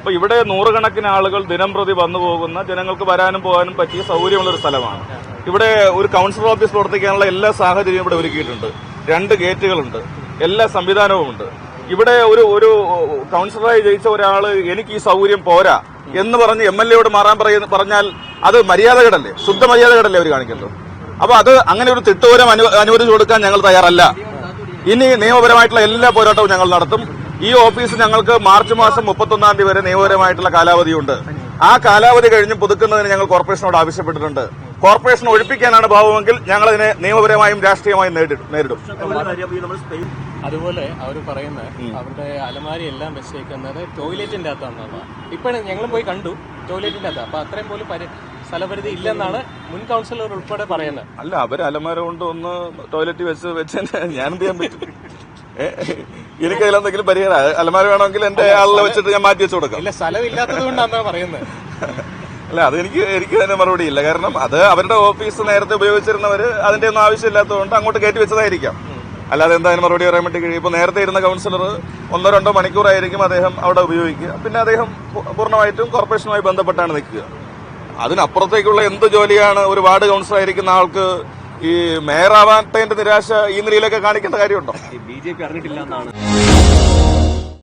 അപ്പൊ ഇവിടെ നൂറുകണക്കിന് ആളുകൾ ദിനം പ്രതി വന്നു പോകുന്ന, ജനങ്ങൾക്ക് വരാനും പോകാനും പറ്റിയ സൗകര്യമുള്ള ഒരു സ്ഥലമാണ്. ഇവിടെ ഒരു കൌൺസിലർ ഓഫീസ് പ്രവർത്തിക്കാനുള്ള എല്ലാ സാഹചര്യവും ഇവിടെ ഒരുക്കിയിട്ടുണ്ട്. 2 ഗേറ്റുകളുണ്ട്, എല്ലാ സംവിധാനവുമുണ്ട്. ഇവിടെ ഒരു കൌൺസിലറായി ജയിച്ച ഒരാള് എനിക്ക് ഈ സൗകര്യം പോരാ എന്ന് പറഞ്ഞ് MLA മാറാൻ പറഞ്ഞാൽ അത് മര്യാദകേടല്ലേ, ശുദ്ധ മര്യാദകേടല്ലേ അവർ കാണിക്കുന്നത്. അപ്പൊ അത് അങ്ങനെ ഒരു തിട്ടൂരം അനുവദിച്ചു കൊടുക്കാൻ ഞങ്ങൾ തയ്യാറല്ല. ഇനി നിയമപരമായിട്ടുള്ള എല്ലാ പോരാട്ടവും ഞങ്ങൾ നടത്തും. ഈ ഓഫീസ് ഞങ്ങൾക്ക് മാർച്ച് മാസം 31-ാം തീയതി വരെ നിയമപരമായിട്ടുള്ള കാലാവധിയുണ്ട്. ആ കാലാവധി കഴിഞ്ഞ് പുതുക്കുന്നതിന് ഞങ്ങൾ കോർപ്പറേഷനോട് ആവശ്യപ്പെട്ടിട്ടുണ്ട്. കോർപ്പറേഷൻ ഒഴിപ്പിക്കാനാണ് ഭാവമെങ്കിൽ ഞങ്ങൾ അതിനെ നിയമപരമായും രാഷ്ട്രീയമായും നേരിടും. അതുപോലെ അവർ പറയുന്നത് അവരുടെ അലമാരി എല്ലാം വെച്ചേക്കുന്നത് ടോയ്ലറ്റിന്റെ അകത്താണെന്നാണ്. ഇപ്പോഴും ഞങ്ങളും പോയി കണ്ടു, ടോയ്ലറ്റിന്റെ അകത്ത്. അപ്പൊ അത്രയും പോലും സ്ഥലപരിധി ഇല്ലെന്നാണ് മുൻ കൌൺസിലർ ഉൾപ്പെടെ പറയുന്നത്. അല്ല, അവർ അലമാര കൊണ്ട് ഒന്ന് ടോയ്ലറ്റ് വെച്ച് ഞാൻ എന്ത് ചെയ്യാൻ പറ്റും? എനിക്ക് അതിലെന്തെങ്കിലും പരിഹാരം, അലമാര വേണമെങ്കിൽ എന്റെ ആളിനെ വെച്ചിട്ട് ഞാൻ മാറ്റി വെച്ചു കൊടുക്കാം. ഇല്ല, സ്ഥലമില്ലാത്തത് കൊണ്ടാണ് പറയുന്നത്. അല്ല, അത് എനിക്ക് തന്നെ മറുപടിയില്ല. കാരണം അത് അവരുടെ ഓഫീസ് നേരത്തെ ഉപയോഗിച്ചിരുന്നവര് അതിന്റെ ഒന്നും ആവശ്യമില്ലാത്തതുകൊണ്ട് അങ്ങോട്ട് കയറ്റി വെച്ചതായിരിക്കാം. അല്ലാതെ എന്തായാലും മറുപടി പറയാൻ വേണ്ടി കഴിയും. ഇപ്പൊ നേരത്തെ ഇരുന്ന കൌൺസിലർ 1-2 മണിക്കൂറായിരിക്കും അദ്ദേഹം അവിടെ ഉപയോഗിക്കുക. പിന്നെ അദ്ദേഹം പൂർണ്ണമായിട്ടും കോർപ്പറേഷനുമായി ബന്ധപ്പെട്ടാണ് നിൽക്കുക. അതിനപ്പുറത്തേക്കുള്ള എന്ത് ജോലിയാണ് ഒരു വാർഡ് കൌൺസിലർ ആയിരിക്കുന്ന ആൾക്ക് ഈ മേയറാവാത്തതിന്റെ നിരാശ ഈ നിലയിലൊക്കെ കാണിക്കേണ്ട കാര്യമുണ്ടോ? BJP അറിഞ്ഞിട്ടില്ല എന്നാണ്